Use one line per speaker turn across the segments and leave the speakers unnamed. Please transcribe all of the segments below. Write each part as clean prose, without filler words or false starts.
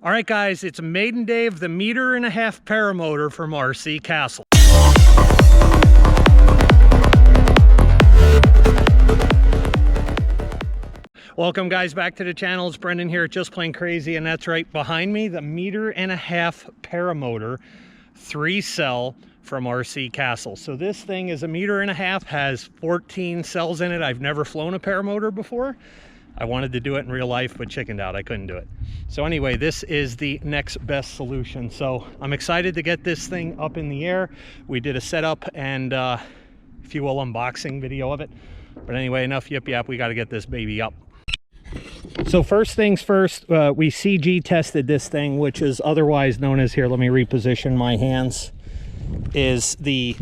All right, guys, it's Maiden Day of the 1.5 meter paramotor from RC Castle. Welcome, guys, back to the channel. It's Brendan here at Just Plain Crazy, and that's right behind me, the 1.5 meter paramotor, 3-cell from RC Castle. So this thing is 1.5 meter, has 14 cells in it. I've never flown a paramotor before. I wanted to do it in real life, but chickened out. I couldn't do it. So anyway, this is the next best solution. So I'm excited to get this thing up in the air. We did a setup and, if you will, unboxing video of it. But anyway, enough yip yap. We got to get this baby up. So first things first, we CG tested this thing, which is otherwise known as, here, let me reposition my hands, is the,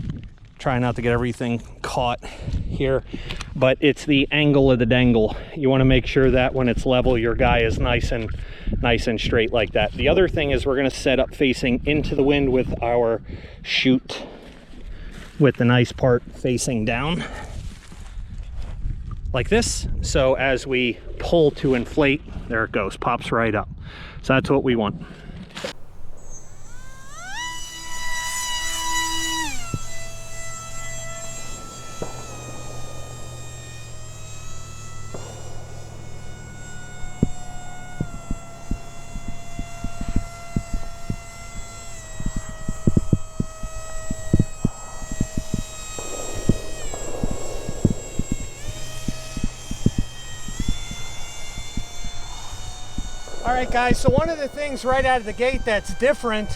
try not to get everything caught here, but it's the angle of the dangle. You want to make sure that when it's level, your guy is nice and straight like that. The other thing is we're going to set up facing into the wind with our chute, with the nice part facing down like this. So as we pull to inflate, there it goes, pops right up. So that's what we want. All right, guys, so one of the things right out of the gate that's different,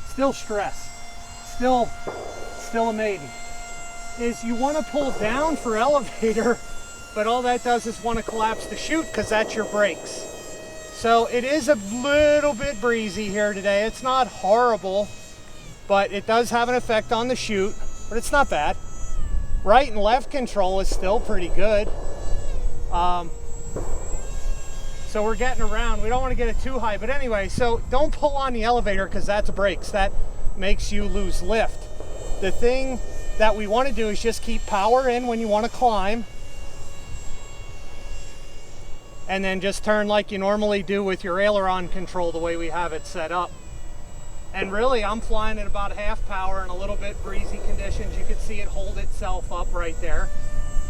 still stress, still a Maiden, is you want to pull down for elevator, but all that does is want to collapse the chute because that's your brakes. So it is a little bit breezy here today. It's not horrible, but it does have an effect on the chute, but it's not bad. Right and left control is still pretty good. So we're getting around. We don't want to get it too high, but anyway, so don't pull on the elevator because that's brakes. That makes you lose lift. The thing that we want to do is just keep power in when you want to climb, and then just turn like you normally do with your aileron control, the way we have it set up. And really, I'm flying at about half power in a little bit breezy conditions. You can see it hold itself up right there.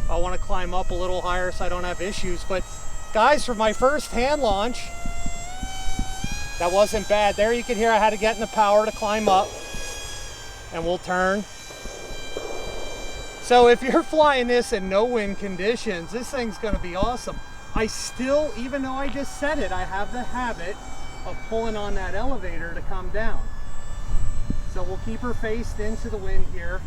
I want to climb up a little higher so I don't have issues, but guys, for my first hand launch, that wasn't bad. There you can hear I had to get in the power to climb up, and we'll turn. So if you're flying this in no wind conditions, this thing's going to be awesome. I still, even though I just set it, I have the habit of pulling on that elevator to come down. So we'll keep her faced into the wind here.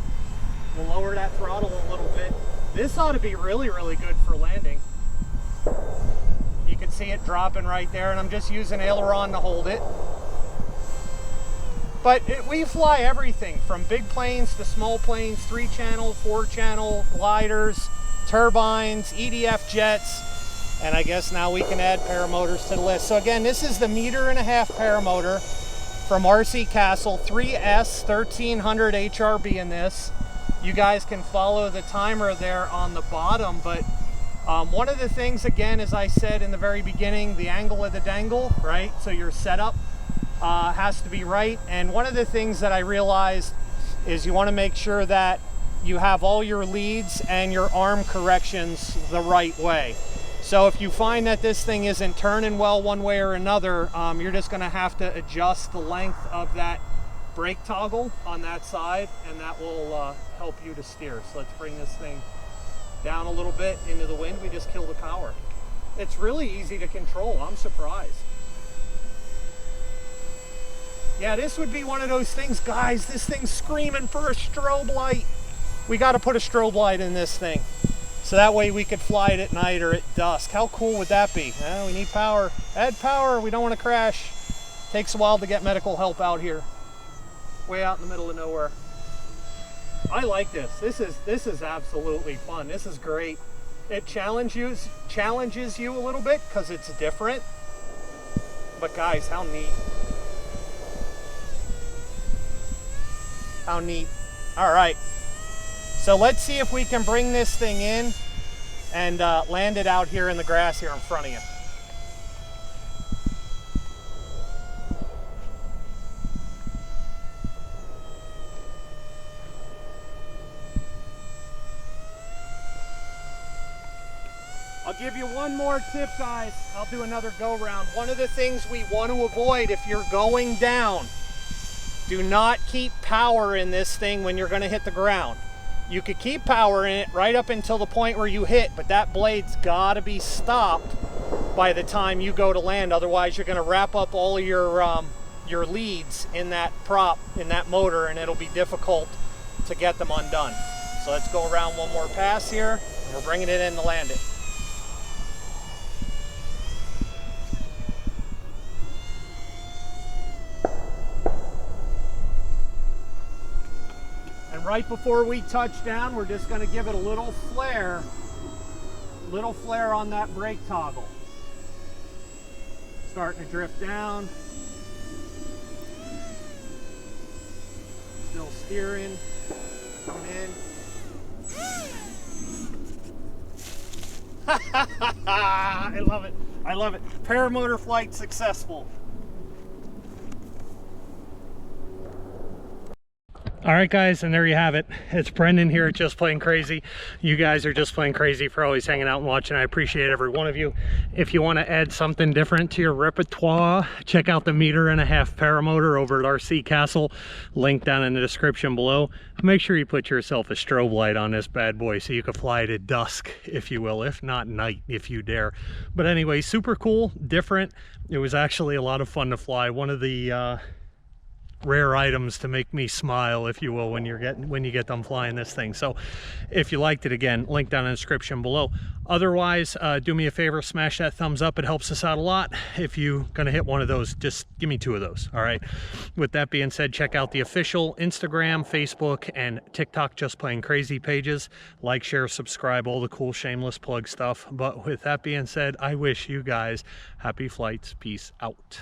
We'll lower that throttle a little bit. This ought to be really, really good for landing. You can see it dropping right there, and I'm just using aileron to hold it. But we fly everything from big planes to small planes, 3-channel, 4-channel, gliders, turbines, EDF jets, and I guess now we can add paramotors to the list. So again, this is the 1.5 meter paramotor from RC Castle, 3S 1300 HRB in this. You guys can follow the timer there on the bottom, but one of the things, again, as I said in the very beginning, the angle of the dangle, right? So your setup has to be right. And one of the things that I realized is you want to make sure that you have all your leads and your arm corrections the right way. So if you find that this thing isn't turning well one way or another, you're just going to have to adjust the length of that brake toggle on that side, and that will help you to steer. So let's bring this thing down a little bit into the wind. We just kill the power. It's really easy to control. I'm surprised. Yeah, this would be one of those things, guys, this thing's screaming for a strobe light. We got to put a strobe light in this thing, so that way we could fly it at night or at dusk. How cool would that be? We need power. Add power. We don't want to crash. Takes a while to get medical help out here, way out in the middle of nowhere. I like this. This is absolutely fun. This is great. It challenges you a little bit because it's different. But guys, how neat. How neat. All right. So let's see if we can bring this thing in and land it out here in the grass here in front of you. give you one more tip, guys. I'll do another go round. One of the things we want to avoid if you're going down, do not keep power in this thing when you're going to hit the ground. You could keep power in it right up until the point where you hit, but that blade's got to be stopped by the time you go to land. Otherwise, you're going to wrap up all of your leads in that prop, in that motor, and it'll be difficult to get them undone. So let's go around one more pass here, and we're bringing it in to land it. And right before we touch down, we're just going to give it a little flare on that brake toggle. Starting to drift down. Still steering. Come in. I love it. I love it. Paramotor flight successful. All right, guys, and there you have it. It's Brendan here at Just Plain Crazy. You guys are just plain crazy for always hanging out and watching. I appreciate every one of you. If you want to add something different to your repertoire, check out the 1.5-meter paramotor over at RC Castle. Link down in the description below. Make sure you put yourself a strobe light on this bad boy so you can fly it at dusk, if you will, if not night, if you dare. But anyway, super cool, different. It was actually a lot of fun to fly. One of the rare items to make me smile, if you will, when you get done flying this thing. So if you liked it, again, link down in the description below. Otherwise, do me a favor, smash that thumbs up. It helps us out a lot. If you're gonna hit one of those, just give me 2 of those. All right, with that being said, check out the official Instagram, Facebook, and TikTok Just Plain Crazy pages. Like, share, subscribe, all the cool shameless plug stuff. But with that being said, I wish you guys happy flights. Peace out.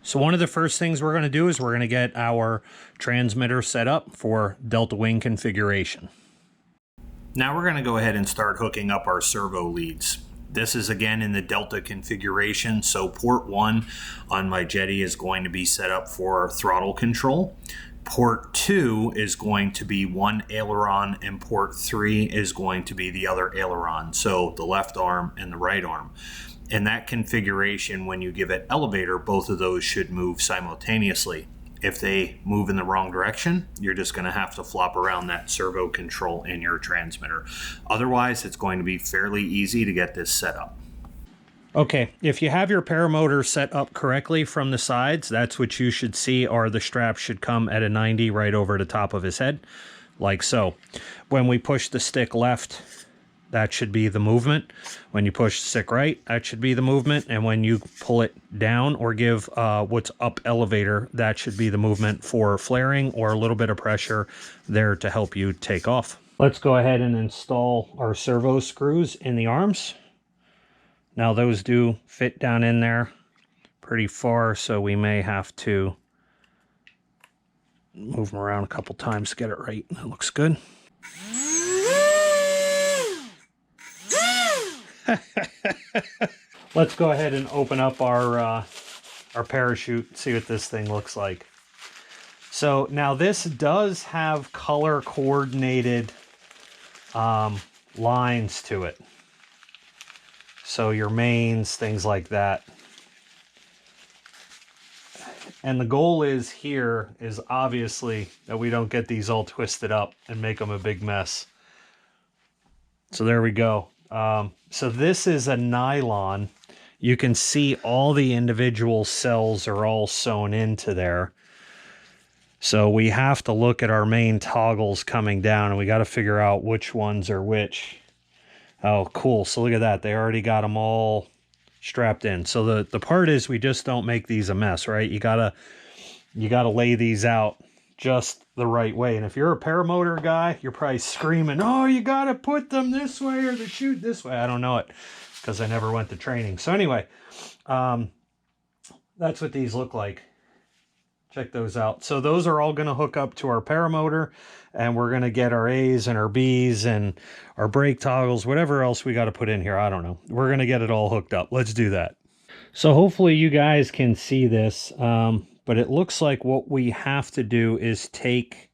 So one of the first things we're going to do is we're going to get our transmitter set up for Delta Wing configuration. Now we're going to go ahead and start hooking up our servo leads. This is again in the Delta configuration, so port 1 on my Jetty is going to be set up for throttle control. Port 2 is going to be one aileron, and port 3 is going to be the other aileron, so the left arm and the right arm. In that configuration, when you give it elevator, both of those should move simultaneously. If they move in the wrong direction, you're just going to have to flop around that servo control in your transmitter. Otherwise, it's going to be fairly easy to get this set up. Okay, if you have your paramotor set up correctly from the sides, that's what you should see, or the straps should come at a 90 right over the top of his head, like so. When we push the stick left, that should be the movement. When you push the stick right, that should be the movement. And when you pull it down or give what's up elevator, that should be the movement for flaring or a little bit of pressure there to help you take off. Let's go ahead and install our servo screws in the arms. Now those do fit down in there pretty far, so we may have to move them around a couple times to get it right. That looks good. Let's go ahead and open up our parachute, see what this thing looks like. So now this does have color coordinated lines to it. So your mains, things like that. And the goal is here is obviously that we don't get these all twisted up and make them a big mess. So there we go. So this is a nylon. You can see all the individual cells are all sewn into there. So we have to look at our main toggles coming down, and we got to figure out which ones are which. Oh, cool. So look at that. They already got them all strapped in. So the part is we just don't make these a mess, right? You gotta lay these out just the right way. And if you're a paramotor guy, you're probably screaming, oh, you got to put them this way or the chute this way. I don't know it because I never went to training. So anyway, that's what these look like. Check those out. So those are all going to hook up to our paramotor, and we're going to get our A's and our B's and our brake toggles, whatever else we got to put in here. I don't know. We're going to get it all hooked up. Let's do that. So hopefully you guys can see this, but it looks like what we have to do is take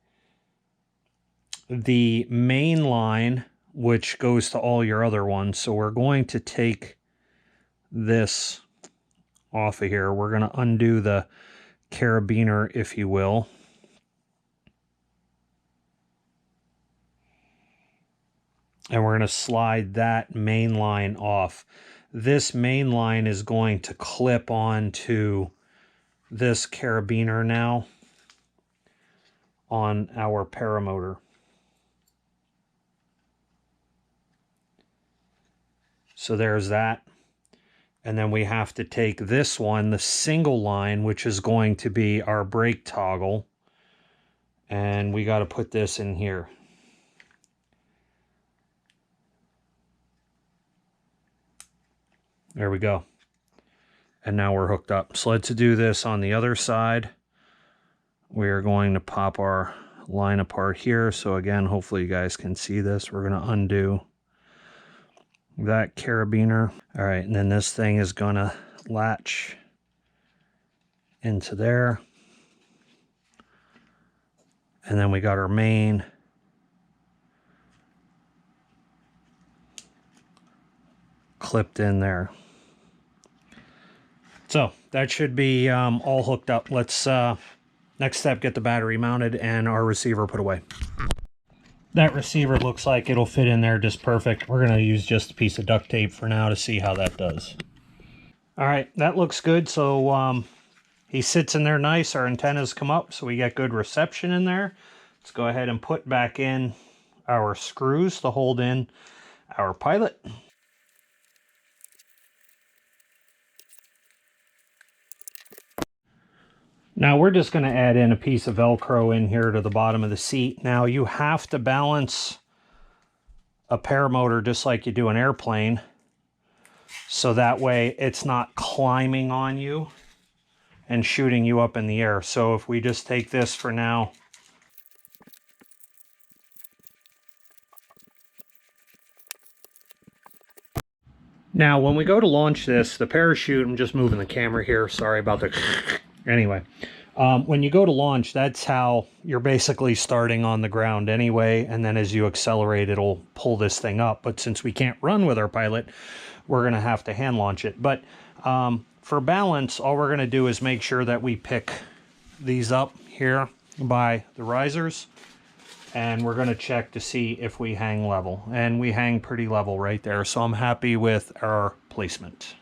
the main line, which goes to all your other ones. So we're going to take this off of here. We're going to undo the carabiner, if you will. And we're going to slide that main line off. This main line is going to clip onto this carabiner now on our paramotor. So there's that. And then we have to take this one, the single line, which is going to be our brake toggle, and we got to put this in here. There we go. And now we're hooked up. So let's do this on the other side. We are going to pop our line apart here. So again, hopefully you guys can see this. We're going to undo that carabiner. All right, and then this thing is going to latch into there. And then we got our main. Clipped in there. So that should be all hooked up. Let's, next step, get the battery mounted and our receiver put away. That receiver looks like it'll fit in there just perfect. We're going to use just a piece of duct tape for now to see how that does. All right, that looks good. So he sits in there nice. Our antennas come up, so we get good reception in there. Let's go ahead and put back in our screws to hold in our pilot. Now we're just going to add in a piece of Velcro in here to the bottom of the seat. Now you have to balance a paramotor just like you do an airplane, so that way it's not climbing on you and shooting you up in the air. So if we just take this for now, now when we go to launch this, the parachute, I'm just moving the camera here, sorry about the anyway, when you go to launch, that's how you're basically starting on the ground anyway, and then as you accelerate, it'll pull this thing up. But since we can't run with our pilot, we're going to have to hand launch it. But for balance, all we're going to do is make sure that we pick these up here by the risers, and we're going to check to see if we hang level. And we hang pretty level right there, so I'm happy with our placement.